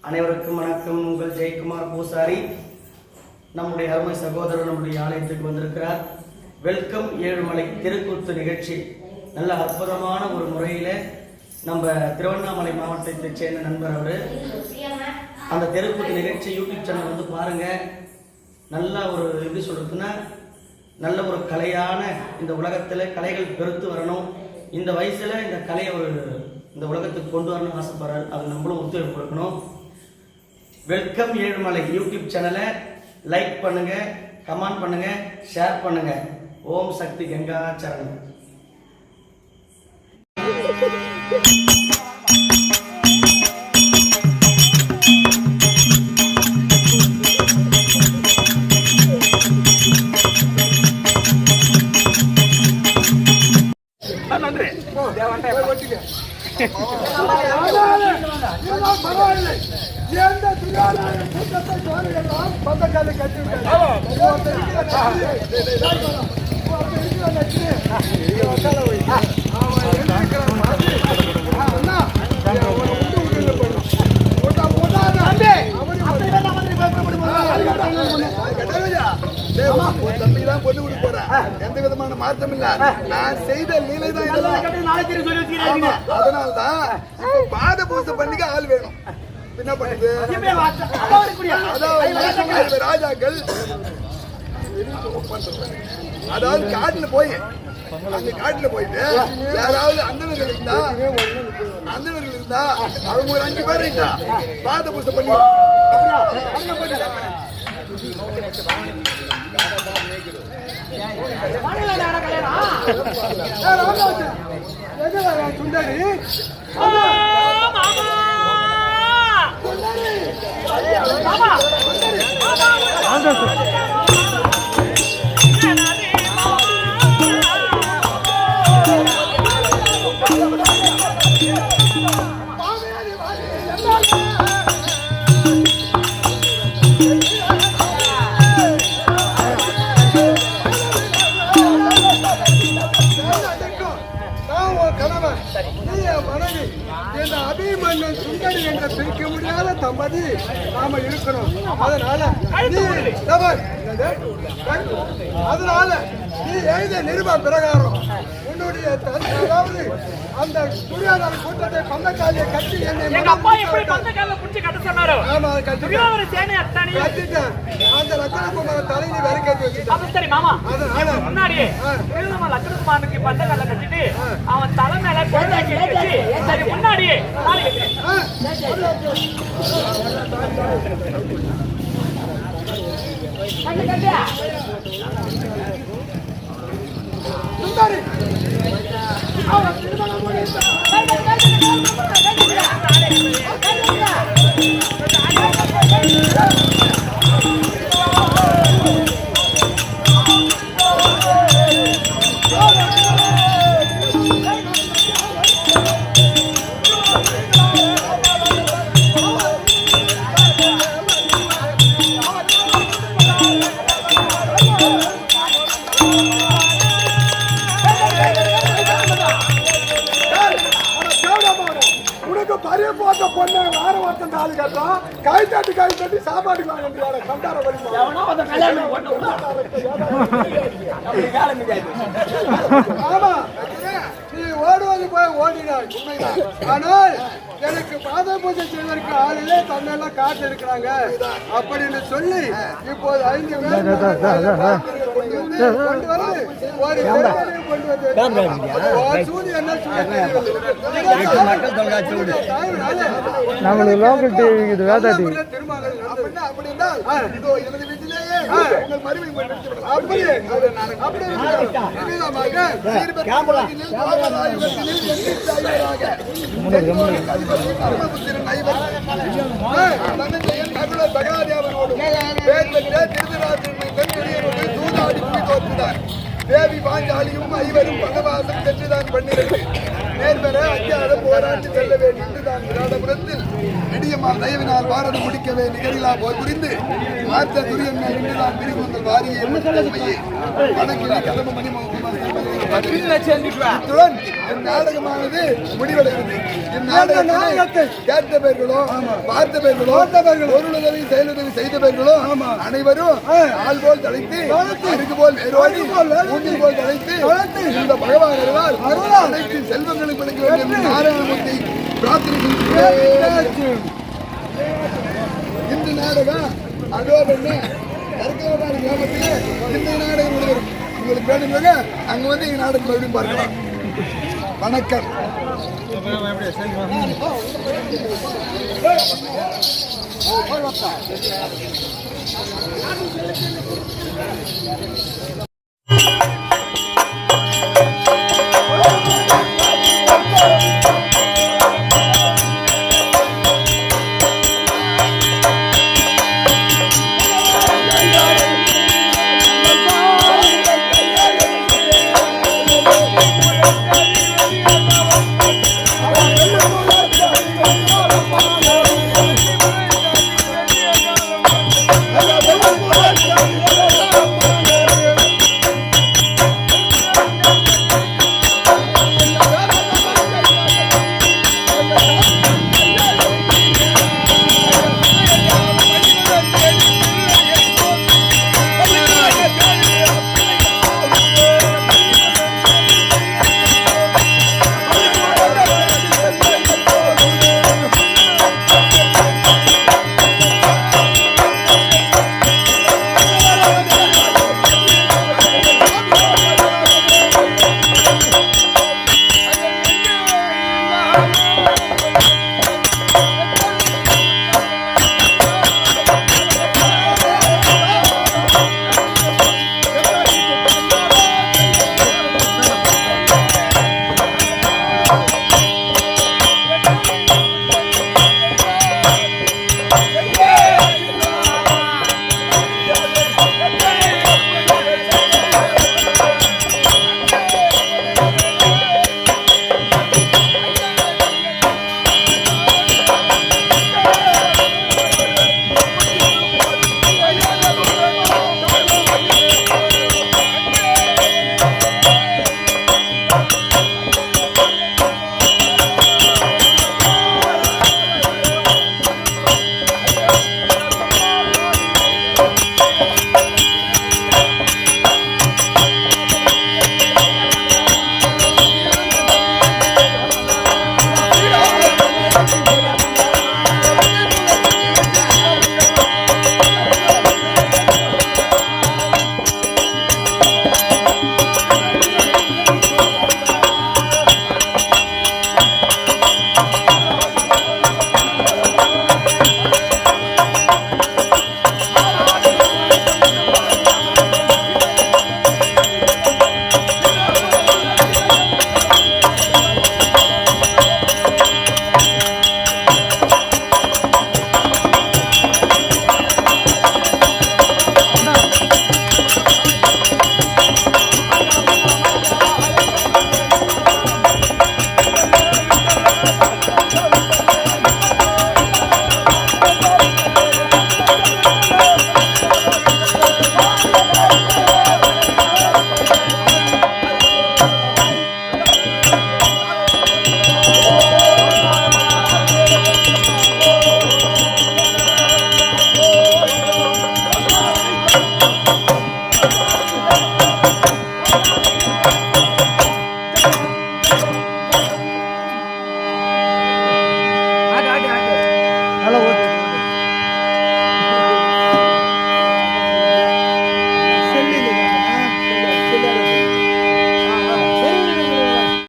அனைவருக்கும் வணக்கம். உங்கள் ஜெயக்குமார் பூசாரி நம்முடைய அருமை சகோதரர் நம்முடைய ஆலயத்துக்கு வந்திருக்கிறார். வெல்கம் ஏழுமலை தெருக்கூத்து நிகழ்ச்சி நல்ல அற்புதமான ஒரு முறையில நம்ம திருவண்ணாமலை மாவட்டத்தை சேர்ந்த நண்பர் அவரு. அந்த தெருக்கூத்து நிகழ்ச்சி யூடியூப் சேனல் வந்து பாருங்க. நல்ல ஒரு எப்படி சொல்றதுன்னா நல்ல ஒரு கலையான இந்த உலகத்துல கலைகள் பெருத்து வரணும். இந்த வயசுல இந்த கலையை ஒரு இந்த உலகத்துக்கு கொண்டு வரணும்னு ஆசைப்படுறாரு. அது நம்மளும் ஒத்துழைப்பு கொடுக்கணும். வெல்கம் ஏழுமலை யூடியூப் சேனலை லைக் பண்ணுங்க, கமெண்ட் பண்ணுங்க, ஷேர் பண்ணுங்க. ஓம் சக்தி கங்கா சரணம். நன்றி. பரவாயில்லை. எந்த துரியாதார கூட்டத்தை எல்லாம் பந்தக்காலை பொண்ணு கொடுக்க போறேன். எந்த விதமான மாற்றம் இல்ல. நான் செய்த லீலை தான் இதெல்லாம். அதனால்தான் பாத பூசை பண்ணிக்க ஆள் வேணும். என்ன பண்ணுது ராஜாக்கள் அதாவது காட்டுல போய் அந்த காட்டுல போயிட்டு யாராவது அந்தனர்கள் இருந்தா அவங்க ஒரு 5 பேர் இருந்தா பாத பூசை பண்ணி சுந்தரி அபிமன்னன் சுந்தரி என்ற பிரிக்க முடியாத தம்பதி நாம இருக்கணும். அதனால நீ எழுத நிருப பிரகாரம் உன்னுடைய அதாவது அந்த துரியாதார கூட்டத்தை பந்தக்காலியை கட்டி எங்க அப்பா எப்படி பந்தக்காலில புடிச்சு கட்ட சொன்னாரோ துரியாதார சேனை அத்தானி கட்டிட்டேன். அந்த லட்சணகுமார் தலையில வரி கட்டி வச்சிட்டான். அது சரி மாமா. அதனால முன்னாடியே நம்ம லட்சணகுமாருக்கு பந்தக்காலில கட்டிட்டு அவன் தலை மேல கொண்டாக்கி வச்சு சரி முன்னாடியே தாலி கட்டியா சுந்தரி அவன் திருமணம் முடிந்தா பரிய போட்ட பொண்ணு வேற ஒருத்தன் தாலி கட்டுறான். கை தட்டி சாப்பாடு கண்டார ஆமா நீ ஓடுவது போய் ஓடினாய் உண்மைதான். ஆனால் எனக்கு பாத பூஜை செய்வதற்கு ஆளிலே தன்னெல்லாம் காட்டு இருக்கிறாங்க அப்படின்னு சொல்லி இப்போது 5 பேர் கொண்டு வந்து ஒரு கொண்டு வந்து சூதி என்ன நம்மளுக்கு லோக்கல் டிவி இது வேதா டிவி அப்படின்னா எனது வீட்டிலேயே தேவி பாஞ்சாலியும் 5 பகவாசம் சென்றுதான் பண்ணிருக்கு. நேர்மறை அஞ்சாத போராட்டி செல்ல வேண்டியதுதான் விராடபுரத்தில் நெடியமால் தயவினால் பாரத முடிக்கவே நிகழிலா போய் புரிந்து மாற்ற துரியன் மேல் நின்றுதான் பிரிவுங்கள் வாரியே வணங்கி கதவு மணிமகுமார் இத்துடன் என் நாடகமானது முடிவடைகிறது. இந்நாடகத்தை கேட்ட பேர்களும் பார்த்த பேர்களும் பொருளுதவி செயலுதவி செய்த பேர்களும் அனைவரும் ஆள் போல் தலைத்து அருகு போல் வேரோடி மூங்கில் போல் தலைத்து இந்த பகவான் அருளால் அனைத்து செல்வங்களை பிடிக்க வேண்டும் நாராயணமூர்த்தி பிரார்த்தனை செய்கிறேன். இந்த நாடகம் அதோ பண்ணு கருக்கவனாடு கிராமத்தில் இந்த நாடகம் நடைபெறும். உங்களுக்கு வேணுங்க அங்க வந்து இந்த நாடகம் மறுபடியும் பார்க்கலாம். வணக்கம்.